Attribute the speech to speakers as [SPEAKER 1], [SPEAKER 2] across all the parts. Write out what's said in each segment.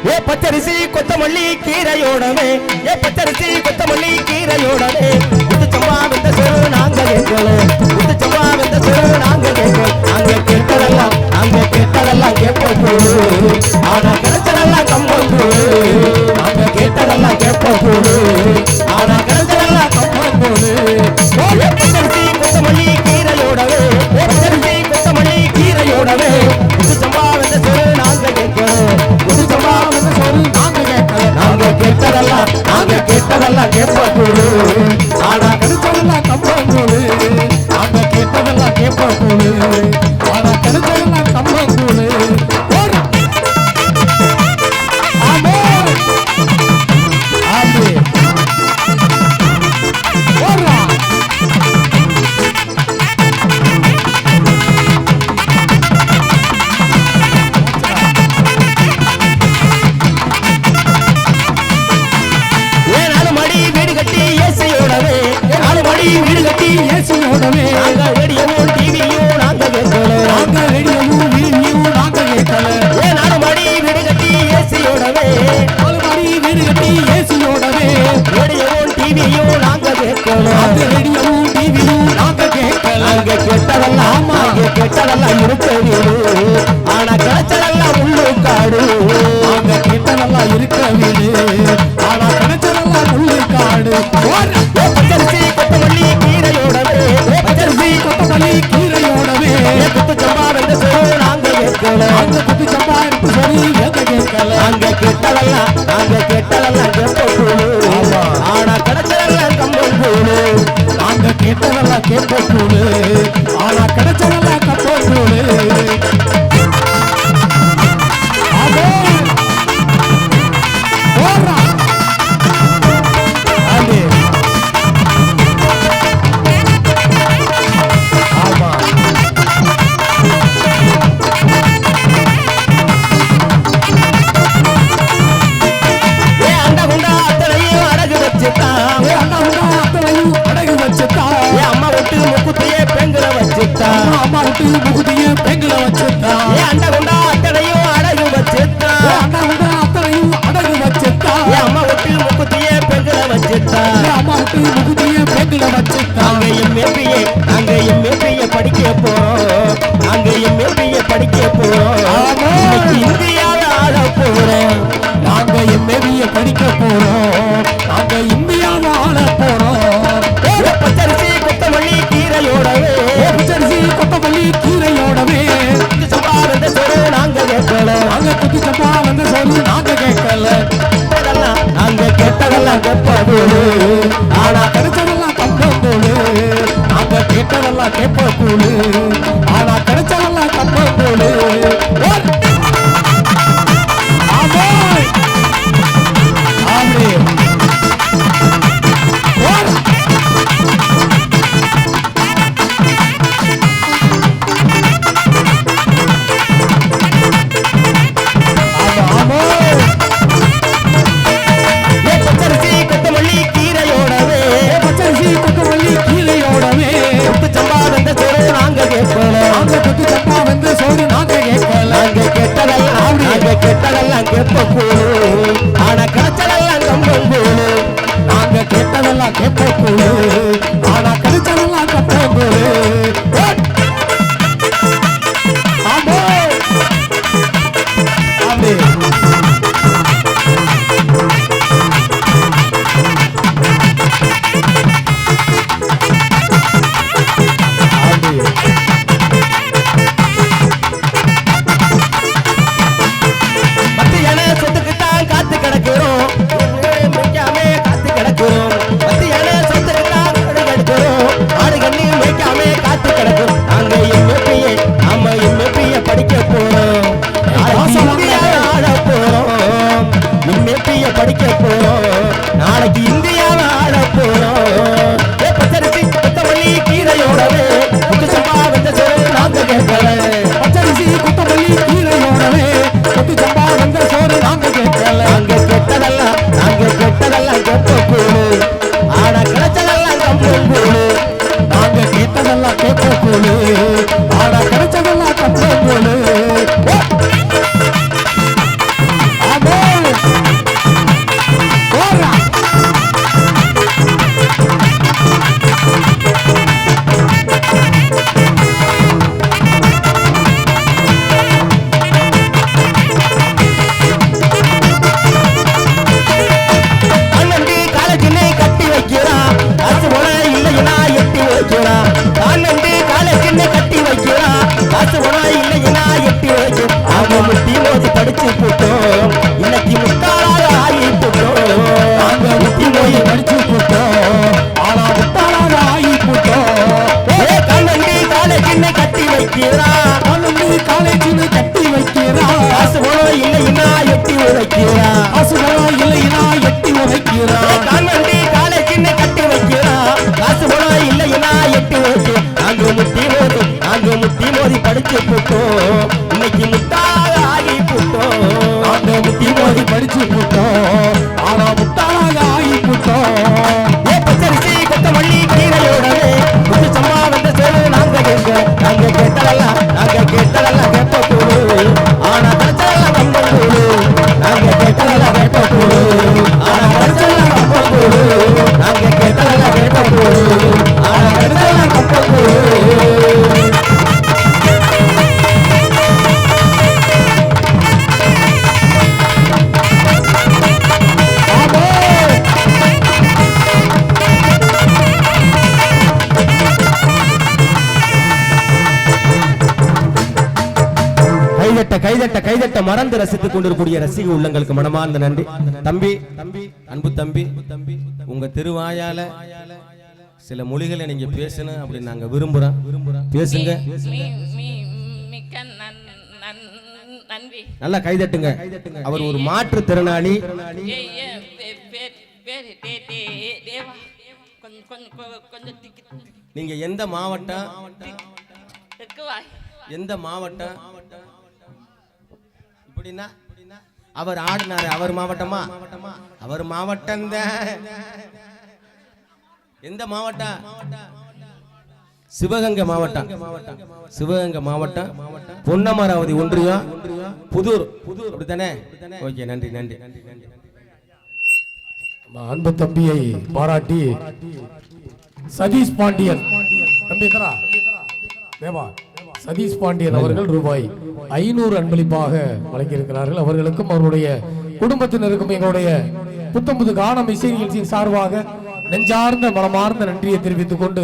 [SPEAKER 1] ஏ பச்சரிசி கொத்தமல்லி கீரையோடவே ஏ பச்சரிசி கொத்தமல்லி கீரையோடவே முத்து சம்பா வந்த சொரு நாங்க கேட்கல முத்து சம்பா வந்த சொரு நாங்க கேட்கல நாங்க கேட்டதெல்லாம் கேட்போம் ஆனா கிடைச்சதெல்லாம் கம்பம் நாங்க கேட்டதெல்லாம் கேட்போம் ஆனா கிடைச்சதெல்லாம் கம்பம் ஏ பச்சரிசி கொத்தமல்லி கீரையோடவே ஏ பச்சரிசி கொத்தமல்லி கீரையோடவே முத்து சம்பா வந்த சொரு நாங்க கேட்கல முத்து சம்பா வந்த சொரு நாங்க கேட்கல நாங்க கேட்டதெல்லாம் கேட்போம் ஆனா கிடைச்சதெல்லாம் கம்பம் நாங்க கேட்டதெல்லாம் கேட்போம் ஆனா கிடைச்சதெல்லாம் கம்பம் வீடு கட்டி ஏசியோடவே நாங்க ரேடியோவும் டிவியும் நாங்க கேட்கல ஏ நாலு மாடி வீடு கட்டி ஏசியோடவே ரேடியோவும் டிவியும் நாங்க கேட்கல நாங்க கேட்டதெல்லாம் இருக்க வீடு ஆனா கிடைச்சதெல்லாம் உள்ளுக்காடு நாங்க கேட்டதெல்லாம் இருக்க வீடு ஆனா கிடைச்சதெல்லாம் உள்ளுக்காடு பச்சரிசி கொத்தமல்லி கீரையோடவே பச்சரிசி கொத்தமல்லி கீரையோடவே குத்து சம்பா வந்து சொரு நாங்க கேட்கல குத்து சம்பா சொரு கேட்கல நாங்க கேட்டதெல்லாம் கேட்போம் ஆனா கிடைச்சதெல்லாம் கம்பம் கூடு நாங்க கேட்டதெல்லாம் கேட்போம் ஆனா கிடைச்சதெல்லாம் கம்பம் கூடு அம்மா விட்டு முக்குத்தியே பெண்களை வச்சுட்டா அம்மா விட்டு முக்குத்தியே பெண்களை வச்சுட்டா அண்ட குண்டா அத்தனையும் அடகு வச்சுட்டா அண்ணா குண்டா அத்தனையும் அடகு வச்சுட்டா அம்மா விட்டு முக்குத்தியே பெண்களை வச்சுட்டா அம்மா விட்டு முக்குத்தியே பெண்களை வச்சுட்டா நாங்க எம்ஏபிஏ படிக்க போறோம் நாங்க எம்ஏபிஏ படிக்க போறோம் இந்தியாவை ஆள போறோம் நாங்க எம்ஏபிஏ படிக்க போறோம் நாங்க இந்தியாவை ஆள போறோம் பச்சரிசி கொத்தமல்லி கீரையோடவே பச்சரிசி கொத்தமல்லி கீரையோடவே குத்து சம்பா வந்த சொரு நாங்க கேட்கல நாங்க குத்து சம்பா வந்த சொரு நாங்க கேட்கல நாங்க கேட்டதெல்லாம் கேட்போம் ஆனா கிடைச்சதெல்லாம் கம்பம் கூடு நாங்க கேட்டதெல்லாம் கேட்போம் ஆனா கிடைச்சதெல்லாம் கம்பம் கூடு கொத்தமல்லி கீரையோடவே முத்து சம்பா வந்த சொரு காசு பணம் இல்லைன்னா எட்டி உதைக்கிறா
[SPEAKER 2] கான்வெண்டி காலேஜின்னு கட்டி வைக்கிறா காசு பணம் இல்லைன்னா எட்டி வைக்க நாங்க முட்டி மோதி படிச்சு போட்டோம் இன்னைக்கு முட்டாக ஆகி போட்டோம்
[SPEAKER 1] நாங்க முட்டி மோதி படிச்சு போட்டோம் ஆனா முட்டாளாக ஆகி போட்டோம்
[SPEAKER 2] ஏ பச்சரிசி கொத்தமல்லி கீரையோடவே முத்து சம்மா வந்த சேரு நாங்க கேட்டதெல்லாம் கேட்ப கூடு ஆனா கிடைச்சதெல்லாம் கம்பல் கூடு நாங்க கேட்டதெல்லாம் கேட்ப கூடு ஆனா கிடைச்சதெல்லாம் கம்பல் கூடு நாங்க கேட்டதெல்லாம் கேட்ப கூடு ஆனா கிடைச்சதெல்லாம் கம்பல் கூடு கைதட்ட மறந்து ரசித்துக் கொண்டிருக்கூடிய ரசிக உள்ளங்களுக்கு மனமார்ந்த நன்றி. தம்பி அன்பு தம்பி உங்க திருவாயால சில மொழிகளை நீங்க பேசணும் அப்படின்னு நாங்க விரும்புறோம். பேசுங்க. நல்லா கைதட்டுங்க. அவர் ஒரு மாற்றுத்திறனாளி. நீங்க எந்த மாவட்டம்? இப்படின்னா அவர் ஆடினாரு. அவர் மாவட்டமா? அவர் மாவட்டம் தான். எந்த மாவட்டம்? சிவகங்கை மாவட்டம். சிவகங்கை மாவட்டம் பொன்னமராவதி ஒன்றியம் புதூர். அப்படித்தானே? ஓகே, நன்றி நன்றி.
[SPEAKER 1] அன்பு தம்பியை பாராட்டி சதீஷ் பாண்டியன் தம்பி தேவா சதீஷ் பாண்டியன் அவர்கள் ரூபாய் 500 அன்பளிப்பாக வழங்கியிருக்கிறார்கள். அவர்களுக்கும் அவருடைய குடும்பத்தினருக்கும் எங்களுடைய புத்தம்புது கானம் இசை நிகழ்ச்சியின் சார்பாக நெஞ்சார்ந்த மனமார்ந்த நன்றியை தெரிவித்துக் கொண்டு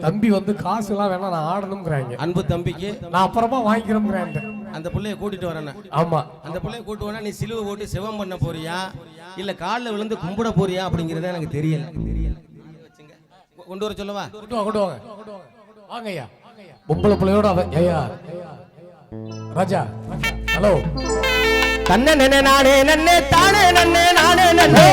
[SPEAKER 1] தம்பி வந்து காசு எல்லாம் வேணா நான் ஆடணும்ங்கிறாங்க.
[SPEAKER 2] அன்பு தம்பிக்கு
[SPEAKER 1] நான் அப்புறமா வாங்கிக்கிறோம்ங்கிறாங்க.
[SPEAKER 2] அந்த பிள்ளைய கூட்டிட்டு வரேன்.
[SPEAKER 1] ஆமா, அந்த
[SPEAKER 2] பிள்ளைய கூட்டு வரா. நீ சிலுவை போட்டு சிவம் பண்ண போறியா இல்ல காலில் விழுந்து கும்பிட போறியா அப்படிங்கறத எனக்கு தெரியல. கொண்டு வர சொல்லவா?
[SPEAKER 1] கொண்டு வாங்க வாங்க ஐயா. பொம்பளை பிள்ளையோட ஐயா ராஜா. ஹலோ.
[SPEAKER 2] தன்ன நன்னே நானே நன்னே தானே நன்னே நானே நன்னே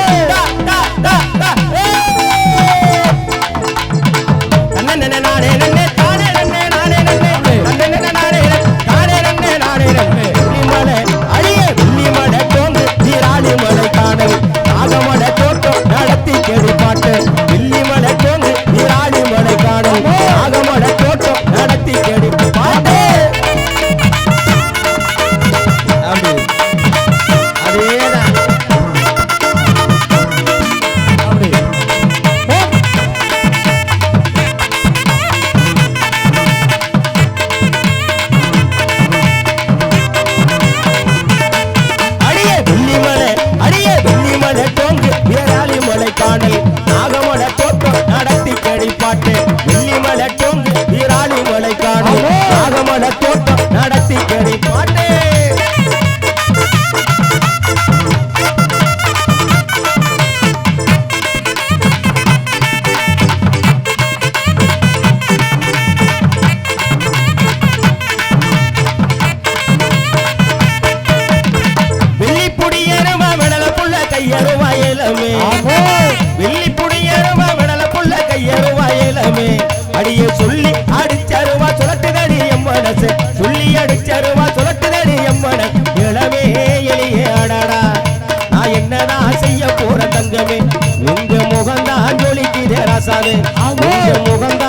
[SPEAKER 2] தன்ன நன்னே நானே நன்னே தானே நன்னே நானே நன்னே தன்ன நன்னே நானே தானே நன்னே நானே நன்னே வில்லிமலை அழியே வில்லிமலை தோங்கு நீராளி மலை காணல் நாகமலை தோட்டம் நடத்தி கேடு பாட்டு வில்லிமலை தோங்கு நீராளி மலை காணல் நாகமலை தோட்டம் நடத்தி கேடு பாட்டு. அடியே சொல்லி அடிச்சருவா சுழட்டுதடி எம்மனசு சொல்லி அடிச்சருவா சுழட்டுதடி எம்மன இளமே எளியே அடடா நான் என்னதான் செய்ய போற தங்கமே உங்க முகந்தான் ஜொலிக்குதே ராசாவே உங்க முகந்தான்